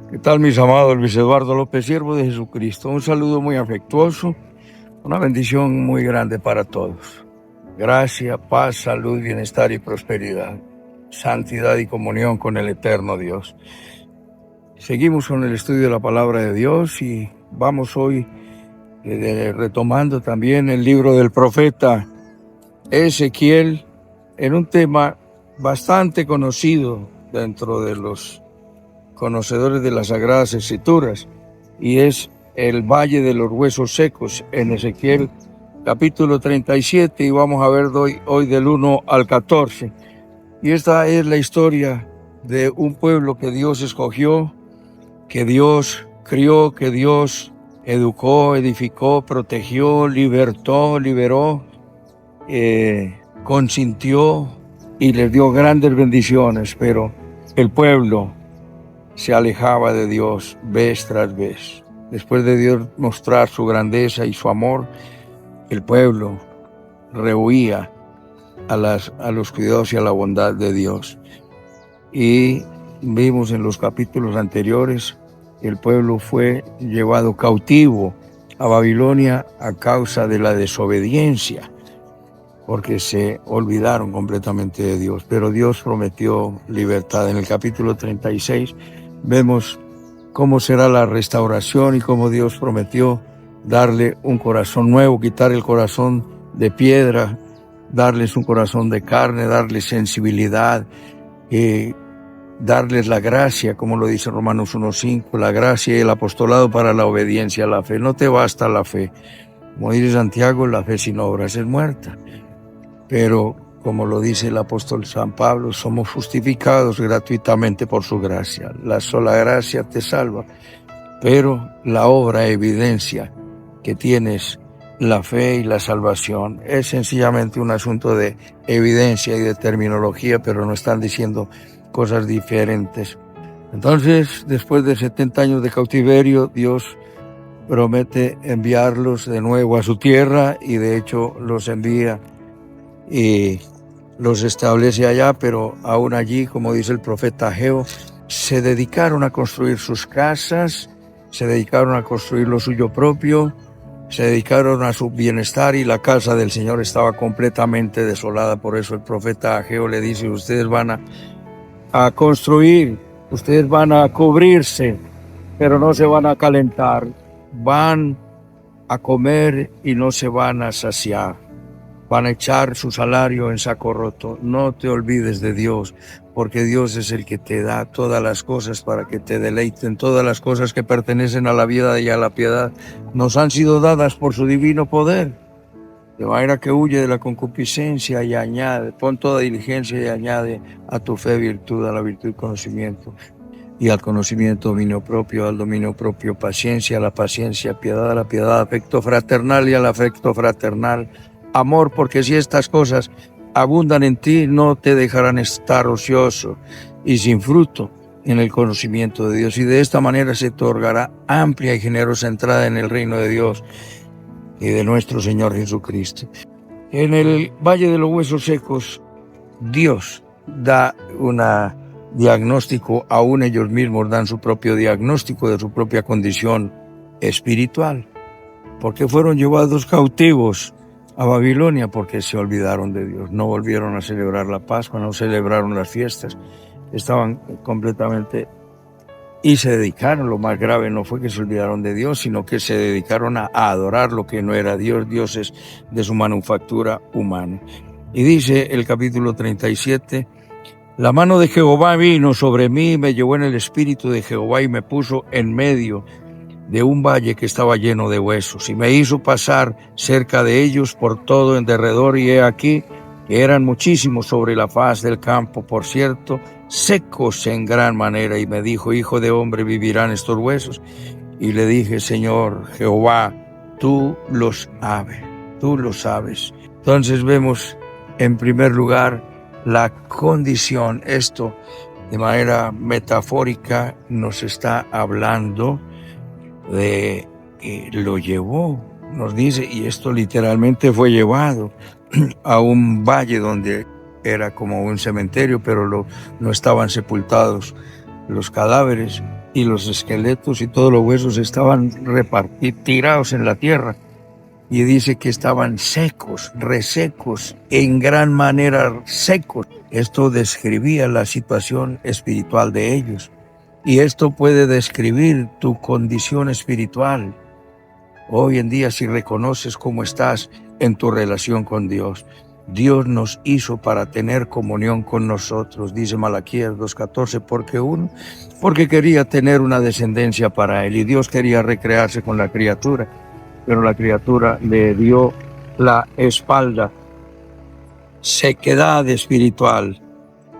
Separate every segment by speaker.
Speaker 1: ¿Qué tal, mis amados? Luis Eduardo López, siervo de Jesucristo. Un saludo muy afectuoso, una bendición muy grande para todos. Gracia, paz, salud, bienestar y prosperidad, santidad y comunión con el eterno Dios. Seguimos con el estudio de la palabra de Dios y vamos hoy retomando también el libro del profeta Ezequiel en un tema bastante conocido dentro de los conocedores de las Sagradas Escrituras, y es el Valle de los Huesos Secos en Ezequiel capítulo 37, y vamos a ver hoy del 1 al 14. Y esta es la historia de un pueblo que Dios escogió, que Dios crió, que Dios educó, edificó, protegió, liberó, consintió y les dio grandes bendiciones, pero el pueblo se alejaba de Dios vez tras vez. Después de Dios mostrar su grandeza y su amor, el pueblo rehuía a los cuidados y a la bondad de Dios. Y vimos en los capítulos anteriores que el pueblo fue llevado cautivo a Babilonia a causa de la desobediencia, porque se olvidaron completamente de Dios. Pero Dios prometió libertad. En el capítulo 36 vemos cómo será la restauración y cómo Dios prometió darle un corazón nuevo, quitar el corazón de piedra, darles un corazón de carne, darles sensibilidad, darles la gracia, como lo dice Romanos 1:5, la gracia y el apostolado para la obediencia a la fe. No te basta la fe. Como dice Santiago, la fe sin obras es muerta. Pero, como lo dice el apóstol San Pablo, somos justificados gratuitamente por su gracia. La sola gracia te salva, pero la obra evidencia que tienes la fe y la salvación. Es sencillamente un asunto de evidencia y de terminología, pero no están diciendo cosas diferentes. Entonces, después de 70 años de cautiverio, Dios promete enviarlos de nuevo a su tierra, y de hecho los envía y los establece allá, pero aún allí, como dice el profeta Ageo, se dedicaron a construir sus casas, se dedicaron a construir lo suyo propio, se dedicaron a su bienestar, y la casa del Señor estaba completamente desolada. Por eso el profeta Ageo le dice: ustedes van a construir, ustedes van a cubrirse, pero no se van a calentar, van a comer y no se van a saciar, van a echar su salario en saco roto. No te olvides de Dios, porque Dios es el que te da todas las cosas para que te deleiten. Todas las cosas que pertenecen a la vida y a la piedad nos han sido dadas por su divino poder. De manera que huye de la concupiscencia y añade, pon toda diligencia y añade a tu fe virtud, a la virtud conocimiento, y al conocimiento dominio propio, al dominio propio paciencia, a la paciencia piedad, a la piedad afecto fraternal, y al afecto fraternal amor, porque si estas cosas abundan en ti, no te dejarán estar ocioso y sin fruto en el conocimiento de Dios, y de esta manera se te otorgará amplia y generosa entrada en el reino de Dios y de nuestro Señor Jesucristo. En el Valle de los Huesos Secos, Dios da un diagnóstico, aún ellos mismos dan su propio diagnóstico de su propia condición espiritual. Porque fueron llevados cautivos a Babilonia, porque se olvidaron de Dios, no volvieron a celebrar la Pascua, no celebraron las fiestas, estaban completamente, y se dedicaron. Lo más grave no fue que se olvidaron de Dios, sino que se dedicaron a adorar lo que no era Dios, dioses de su manufactura humana. Y dice el capítulo 37, la mano de Jehová vino sobre mí, me llevó en el espíritu de Jehová y me puso en medio de un valle que estaba lleno de huesos, y me hizo pasar cerca de ellos por todo en derredor, y he aquí que eran muchísimos sobre la faz del campo, por cierto, secos en gran manera. Y me dijo: hijo de hombre, ¿vivirán estos huesos? Y le dije: Señor Jehová, tú los sabes. Entonces vemos en primer lugar la condición. Esto de manera metafórica nos está hablando de que lo llevó, nos dice, y esto literalmente fue llevado a un valle donde era como un cementerio, pero no estaban sepultados los cadáveres, y los esqueletos y todos los huesos estaban tirados en la tierra. Y dice que estaban secos, resecos, en gran manera secos. Esto describía la situación espiritual de ellos. Y esto puede describir tu condición espiritual. Hoy en día, si reconoces cómo estás en tu relación con Dios, Dios nos hizo para tener comunión con nosotros, dice Malaquías 2:14, porque quería tener una descendencia para Él, y Dios quería recrearse con la criatura, pero la criatura le dio la espalda. Sequedad espiritual,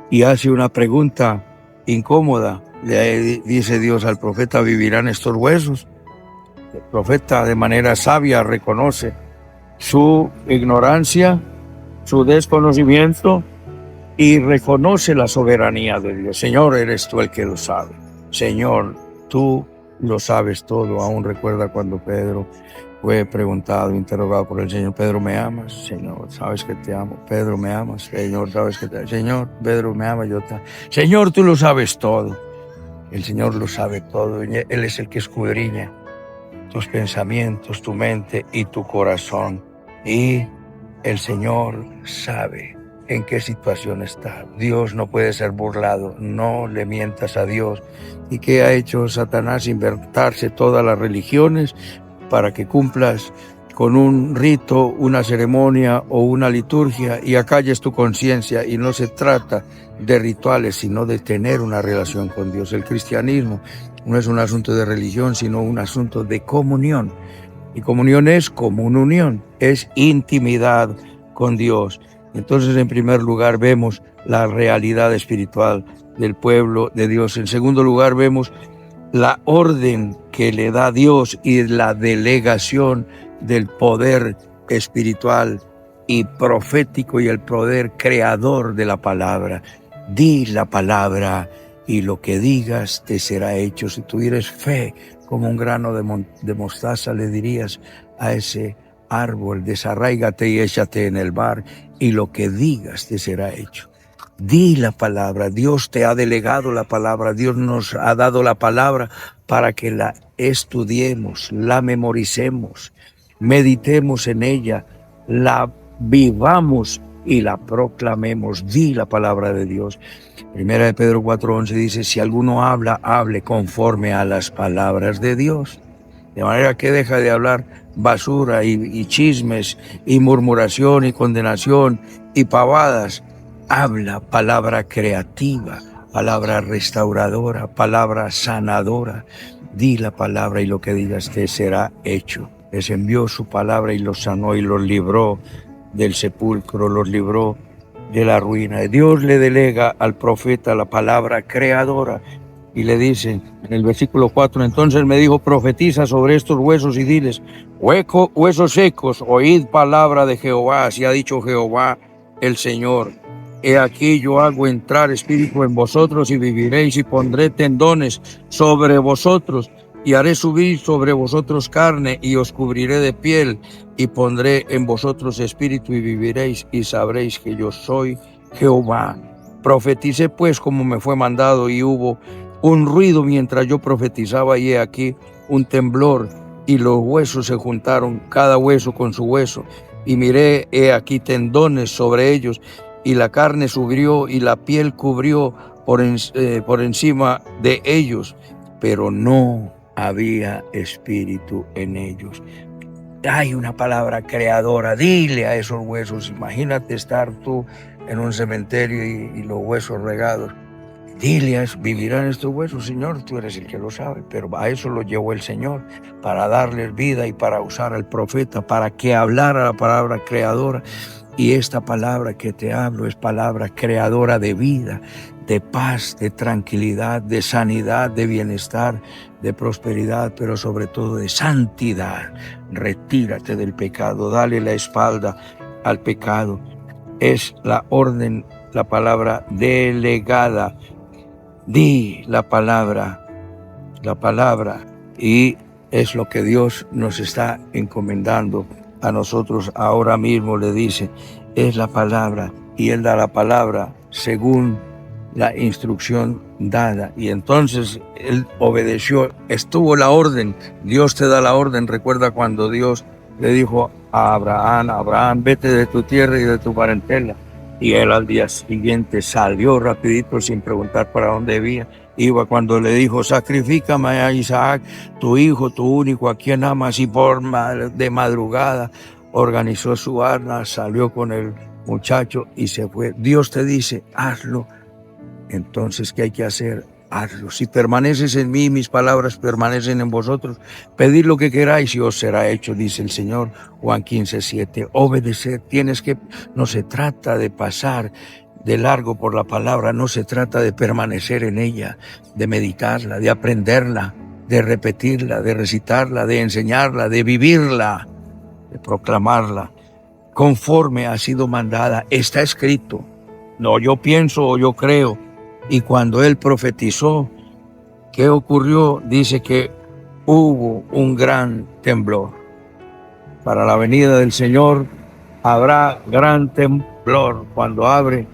Speaker 1: y hace una pregunta incómoda. Le dice Dios al profeta: ¿vivirán estos huesos? El profeta, de manera sabia, reconoce su ignorancia, su desconocimiento, y reconoce la soberanía de Dios. Señor, eres tú el que lo sabe. Señor, tú lo sabes todo. Aún recuerda cuando Pedro fue preguntado, interrogado por el Señor: Pedro, ¿me amas? Señor, sabes que te amo. Pedro, ¿me amas? Señor, sabes que te amo. Señor, Pedro, ¿me amas? Señor, tú lo sabes todo. El Señor lo sabe todo. Él es el que escudriña tus pensamientos, tu mente y tu corazón. Y el Señor sabe en qué situación está. Dios no puede ser burlado. No le mientas a Dios. ¿Y qué ha hecho Satanás? Inventarse todas las religiones para que cumplas con un rito, una ceremonia o una liturgia y acalles tu conciencia. Y no se trata de rituales, sino de tener una relación con Dios. El cristianismo no es un asunto de religión, sino un asunto de comunión. Y comunión es común unión, es intimidad con Dios. Entonces, en primer lugar, vemos la realidad espiritual del pueblo de Dios. En segundo lugar, vemos la orden que le da Dios y la delegación del poder espiritual y profético y el poder creador de la palabra. Di la palabra y lo que digas te será hecho. Si tuvieras fe como un grano de mostaza, le dirías a ese árbol: desarráigate y échate en el mar, y lo que digas te será hecho. Di la palabra. Dios te ha delegado la palabra. Dios nos ha dado la palabra para que la estudiemos, la memoricemos, meditemos en ella, la vivamos y la proclamemos. Di la palabra de Dios. Primera de Pedro 4:11 dice: si alguno habla, hable conforme a las palabras de Dios. De manera que deja de hablar basura y chismes y murmuración y condenación y pavadas. Habla palabra creativa, palabra restauradora, palabra sanadora. Di la palabra y lo que digas te será hecho. Les envió su palabra y los sanó y los libró del sepulcro, los libró de la ruina. Dios le delega al profeta la palabra creadora y le dice en el versículo 4: entonces me dijo: profetiza sobre estos huesos y diles: huesos secos, oíd palabra de Jehová. Así ha dicho Jehová el Señor: he aquí yo hago entrar espíritu en vosotros y viviréis, y pondré tendones sobre vosotros y haré subir sobre vosotros carne y os cubriré de piel, y pondré en vosotros espíritu y viviréis, y sabréis que yo soy Jehová. Profeticé pues como me fue mandado, y hubo un ruido mientras yo profetizaba, y he aquí un temblor, y los huesos se juntaron, cada hueso con su hueso, y miré, he aquí tendones sobre ellos, y la carne subió y la piel cubrió por encima de ellos, pero no había espíritu en ellos. Hay una palabra creadora. Dile a esos huesos. Imagínate estar tú en un cementerio y los huesos regados. Dile: ¿vivirán estos huesos? Señor, tú eres el que lo sabe. Pero a eso lo llevó el Señor, para darles vida y para usar al profeta, para que hablara la palabra creadora. Y esta palabra que te hablo es palabra creadora de vida, de paz, de tranquilidad, de sanidad, de bienestar, de prosperidad, pero sobre todo de santidad. Retírate del pecado, dale la espalda al pecado. Es la orden, la palabra delegada. Di la palabra, y es lo que Dios nos está encomendando a nosotros ahora mismo. Le dice: es la palabra, y Él da la palabra según la instrucción dada. Y entonces él obedeció, estuvo la orden, Dios te da la orden. Recuerda cuando Dios le dijo a Abraham, vete de tu tierra y de tu parentela. Y él al día siguiente salió rapidito sin preguntar para dónde iba. Cuando le dijo, sacrifícame a Isaac, tu hijo, tu único, a quien amas, y de madrugada organizó su arma, salió con el muchacho y se fue. Dios te dice, hazlo. Entonces, ¿qué hay que hacer? Hazlo. Si permaneces en mí, mis palabras permanecen en vosotros. Pedid lo que queráis y os será hecho, dice el Señor. Juan 15:7. Obedecer. No se trata de pasar de largo por la palabra, no se trata de permanecer en ella, de meditarla, de aprenderla, de repetirla, de recitarla, de enseñarla, de vivirla, de proclamarla. Conforme ha sido mandada, está escrito. No, yo pienso o yo creo. Y cuando él profetizó, ¿qué ocurrió? Dice que hubo un gran temblor. Para la venida del Señor habrá gran temblor. Cuando abre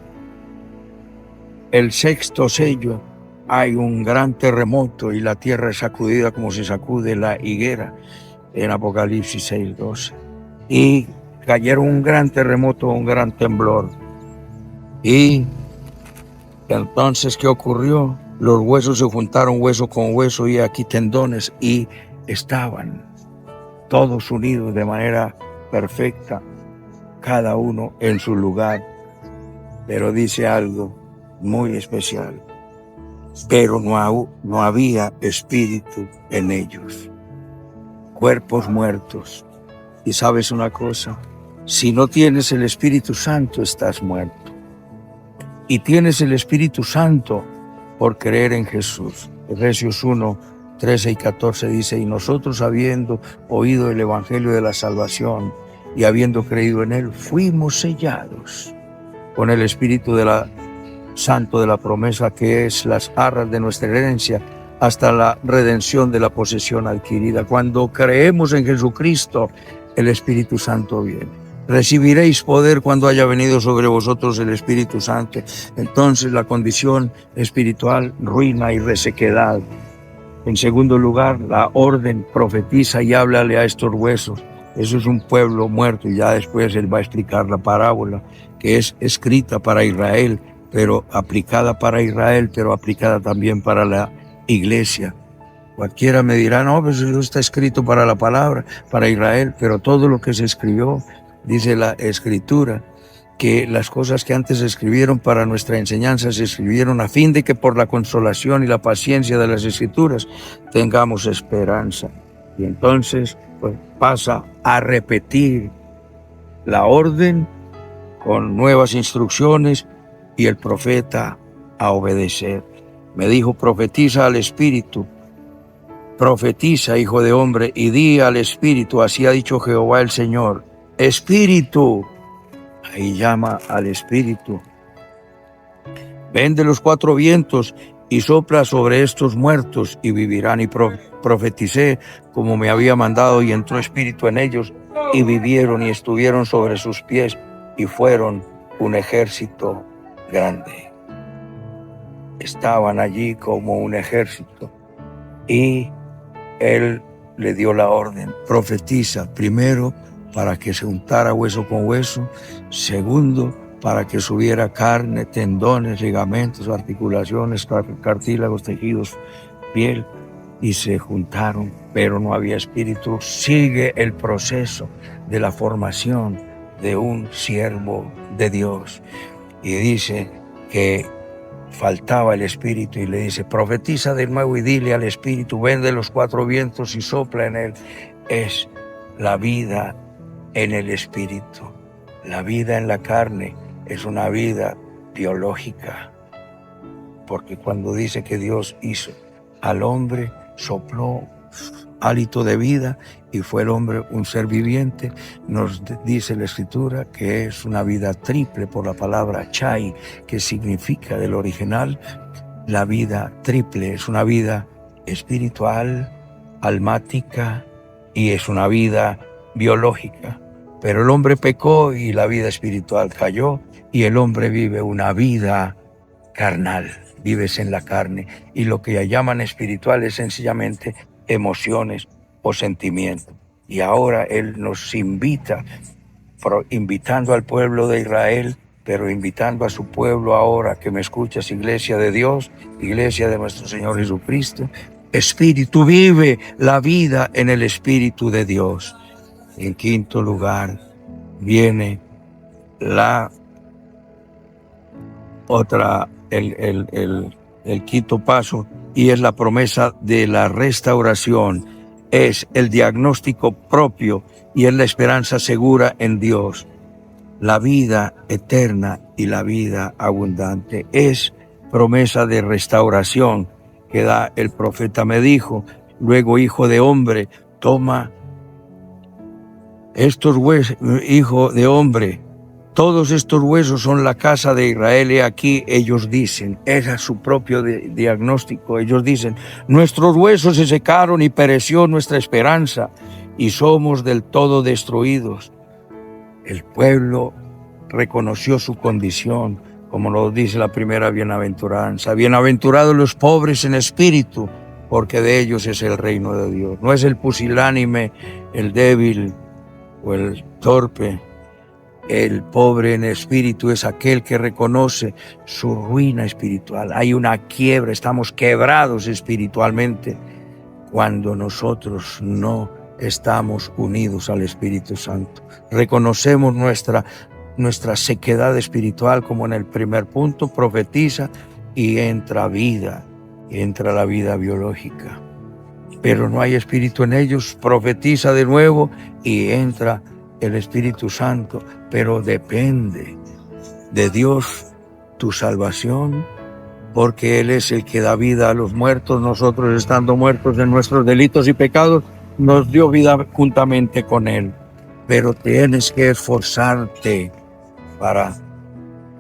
Speaker 1: el sexto sello, hay un gran terremoto y la tierra es sacudida como se sacude la higuera en Apocalipsis 6:12. Y cayeron un gran terremoto, un gran temblor. Y entonces, ¿qué ocurrió? Los huesos se juntaron hueso con hueso y aquí tendones, y estaban todos unidos de manera perfecta, cada uno en su lugar. Pero dice algo muy especial. Pero no había espíritu en ellos. Cuerpos muertos. Y sabes una cosa, si no tienes el Espíritu Santo, estás muerto. Y tienes el Espíritu Santo por creer en Jesús. Efesios 1:13 y 14 dice, y nosotros habiendo oído el Evangelio de la salvación y habiendo creído en él, fuimos sellados con el Espíritu Santo de la promesa, que es las arras de nuestra herencia, hasta la redención de la posesión adquirida. Cuando creemos en Jesucristo, el Espíritu Santo viene. Recibiréis poder cuando haya venido sobre vosotros el Espíritu Santo. Entonces la condición espiritual, ruina y resequedad. En segundo lugar, la orden, profetiza y háblale a estos huesos. Eso es un pueblo muerto, y ya después él va a explicar la parábola, que es escrita para Israel, pero aplicada para Israel, pero aplicada también para la iglesia. Cualquiera me dirá, no, pues eso está escrito para la palabra, para Israel, pero todo lo que se escribió, dice la Escritura, que las cosas que antes se escribieron para nuestra enseñanza se escribieron a fin de que por la consolación y la paciencia de las Escrituras tengamos esperanza. Y entonces pues, pasa a repetir la orden con nuevas instrucciones y el profeta a obedecer. Me dijo, profetiza al Espíritu. Profetiza, hijo de hombre, y di al Espíritu, así ha dicho Jehová el Señor. Espíritu, ahí llama al Espíritu. Ven de los cuatro vientos y sopla sobre estos muertos y vivirán. Y profeticé como me había mandado, y entró Espíritu en ellos y vivieron y estuvieron sobre sus pies y fueron un ejército grande. Estaban allí como un ejército y él le dio la orden, profetiza, primero para que se untara hueso con hueso, segundo para que subiera carne, tendones, ligamentos, articulaciones, cartílagos, tejidos, piel, y se juntaron, pero no había espíritu. Sigue el proceso de la formación de un siervo de Dios, y dice que faltaba el Espíritu, y le dice, profetiza de nuevo y dile al Espíritu, ven de los cuatro vientos y sopla en él. Es la vida en el Espíritu. La vida en la carne es una vida biológica, porque cuando dice que Dios hizo al hombre, sopló hálito de vida y fue el hombre un ser viviente, nos dice la Escritura que es una vida triple por la palabra chai, que significa del original la vida triple. Es una vida espiritual, almática y es una vida biológica. Pero el hombre pecó y la vida espiritual cayó, y el hombre vive una vida carnal, vives en la carne, y lo que ya llaman espiritual es sencillamente emociones o sentimientos. Y ahora Él nos invita, invitando al pueblo de Israel, pero invitando a su pueblo ahora, que me escuchas, iglesia de Dios, iglesia de nuestro Señor Jesucristo. Espíritu, vive la vida en el Espíritu de Dios. En quinto lugar, viene la otra, el quinto paso, y es la promesa de la restauración. Es el diagnóstico propio y es la esperanza segura en Dios. La vida eterna y la vida abundante es promesa de restauración que da el profeta. Me dijo: luego, hijo de hombre, toma estos huesos, hijo de hombre, todos estos huesos son la casa de Israel. Y aquí ellos dicen, era su propio diagnóstico, ellos dicen: nuestros huesos se secaron y pereció nuestra esperanza y somos del todo destruidos. El pueblo reconoció su condición, como lo dice la primera bienaventuranza. Bienaventurados los pobres en espíritu, porque de ellos es el reino de Dios. No es el pusilánime, el débil o el torpe. El pobre en espíritu es aquel que reconoce su ruina espiritual. Hay una quiebra, estamos quebrados espiritualmente cuando nosotros no estamos unidos al Espíritu Santo. Reconocemos nuestra sequedad espiritual, como en el primer punto, profetiza y entra vida, entra la vida biológica. Pero no hay espíritu en ellos, profetiza de nuevo y entra el Espíritu Santo, pero depende de Dios tu salvación, porque Él es el que da vida a los muertos. Nosotros, estando muertos en nuestros delitos y pecados, nos dio vida juntamente con Él. Pero tienes que esforzarte para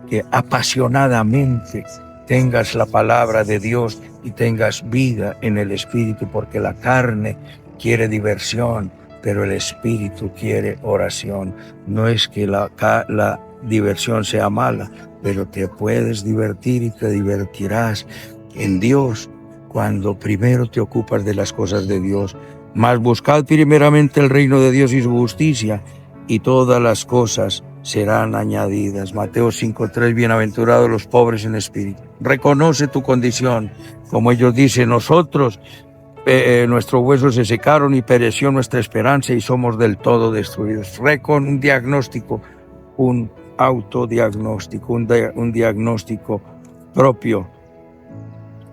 Speaker 1: que apasionadamente tengas la palabra de Dios y tengas vida en el Espíritu, porque la carne quiere diversión, pero el Espíritu quiere oración. No es que la diversión sea mala, pero te puedes divertir y te divertirás en Dios cuando primero te ocupas de las cosas de Dios. Mas buscad primeramente el reino de Dios y su justicia, y todas las cosas serán añadidas. Mateo 5:3, bienaventurados los pobres en espíritu. Reconoce tu condición, como ellos dicen, nosotros, nuestros huesos se secaron y pereció nuestra esperanza y somos del todo destruidos. Con un diagnóstico, un autodiagnóstico, un diagnóstico propio.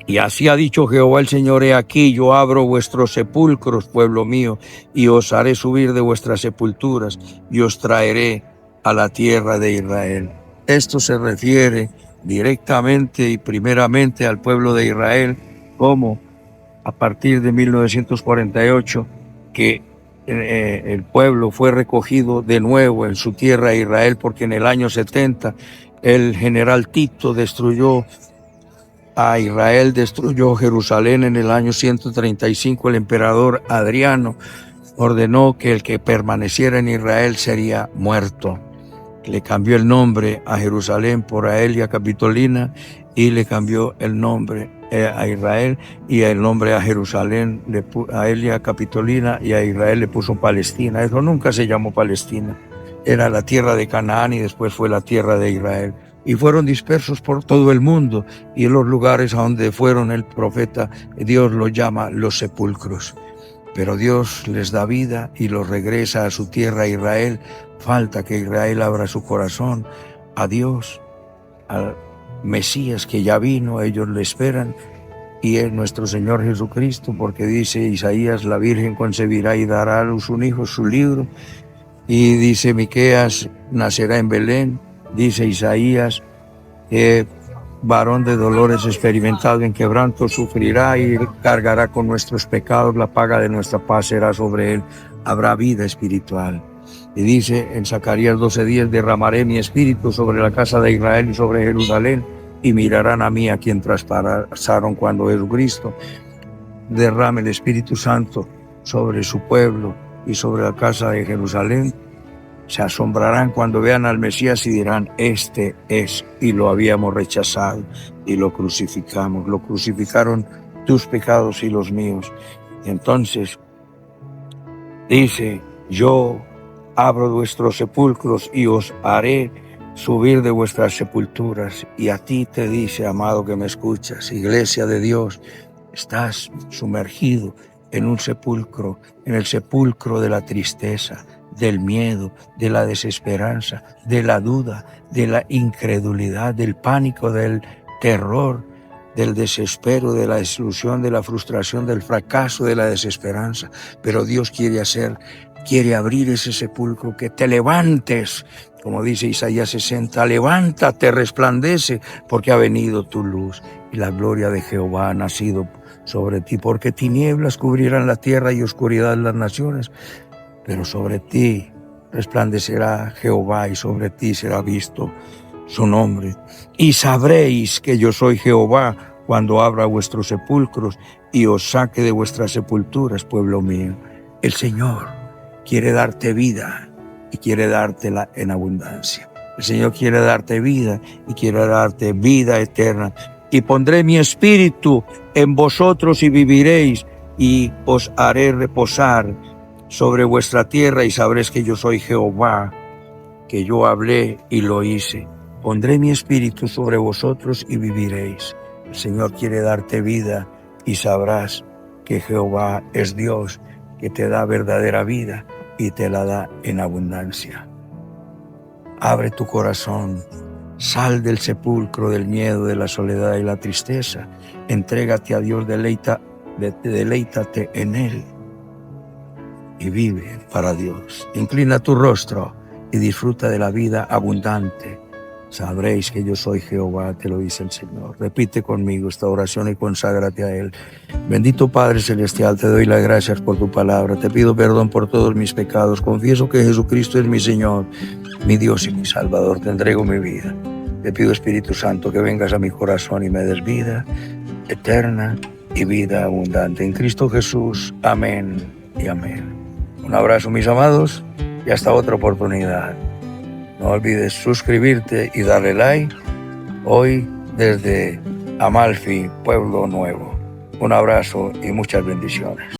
Speaker 1: Y así ha dicho Jehová el Señor: he aquí, yo abro vuestros sepulcros, pueblo mío, y os haré subir de vuestras sepulturas, y os traeré a la tierra de Israel. Esto se refiere directamente y primeramente al pueblo de Israel, como a partir de 1948, que el pueblo fue recogido de nuevo en su tierra Israel, porque en el año 70 el general Tito destruyó a Israel, destruyó Jerusalén. En el año 135 el emperador Adriano ordenó que el que permaneciera en Israel sería muerto. Le cambió el nombre a Jerusalén por Aelia Capitolina, y le cambió el nombre a Israel, y el nombre a Jerusalén, a Aelia Capitolina, y a Israel le puso Palestina. Eso nunca se llamó Palestina, era la tierra de Canaán y después fue la tierra de Israel. Y fueron dispersos por todo el mundo, y en los lugares a donde fueron, el profeta, Dios los llama los sepulcros. Pero Dios les da vida y los regresa a su tierra, Israel. Falta que Israel abra su corazón a Dios, al Mesías que ya vino, ellos le esperan, y es nuestro Señor Jesucristo, porque dice Isaías: la Virgen concebirá y dará a luz un hijo, su libro. Y dice Miqueas: nacerá en Belén. Dice Isaías: varón de dolores experimentado en quebranto, sufrirá y cargará con nuestros pecados, la paga de nuestra paz será sobre él. Habrá vida espiritual. Y dice en Zacarías 12:10: derramaré mi espíritu sobre la casa de Israel y sobre Jerusalén, y mirarán a mí, a quien traspasaron, cuando Jesucristo derrame el Espíritu Santo sobre su pueblo y sobre la casa de Jerusalén. Se asombrarán cuando vean al Mesías y dirán, este es, y lo habíamos rechazado y lo crucificamos. Lo crucificaron tus pecados y los míos. Y entonces dice, yo abro vuestros sepulcros y os haré subir de vuestras sepulturas. Y a ti te dice, amado que me escuchas, iglesia de Dios, estás sumergido en un sepulcro, en el sepulcro de la tristeza, del miedo, de la desesperanza, de la duda, de la incredulidad, del pánico, del terror, del desespero, de la desilusión, de la frustración, del fracaso, de la desesperanza. Pero Dios quiere abrir ese sepulcro, que te levantes, como dice Isaías 60, levántate, resplandece, porque ha venido tu luz y la gloria de Jehová ha nacido sobre ti, porque tinieblas cubrirán la tierra y oscuridad las naciones, pero sobre ti resplandecerá Jehová y sobre ti será visto su nombre. Y sabréis que yo soy Jehová cuando abra vuestros sepulcros y os saque de vuestras sepulturas, pueblo mío. El Señor quiere darte vida y quiere dártela en abundancia. El Señor quiere darte vida y quiere darte vida eterna. Y pondré mi espíritu en vosotros y viviréis, y os haré reposar sobre vuestra tierra, y sabréis que yo soy Jehová, que yo hablé y lo hice. Pondré mi espíritu sobre vosotros y viviréis. El Señor quiere darte vida y sabrás que Jehová es Dios, que te da verdadera vida y te la da en abundancia. Abre tu corazón, sal del sepulcro del miedo, de la soledad y la tristeza. Entrégate a Dios, deleítate en Él y vive para Dios. Inclina tu rostro y disfruta de la vida abundante. Sabréis que yo soy Jehová, te lo dice el Señor. Repite conmigo esta oración y conságrate a Él. Bendito Padre Celestial, te doy las gracias por tu palabra. Te pido perdón por todos mis pecados. Confieso que Jesucristo es mi Señor, mi Dios y mi Salvador. Te entrego mi vida. Te pido, Espíritu Santo, que vengas a mi corazón y me des vida eterna y vida abundante. En Cristo Jesús. Amén y amén. Un abrazo, mis amados, y hasta otra oportunidad. No olvides suscribirte y darle like. Hoy desde Amalfi, Pueblo Nuevo. Un abrazo y muchas bendiciones.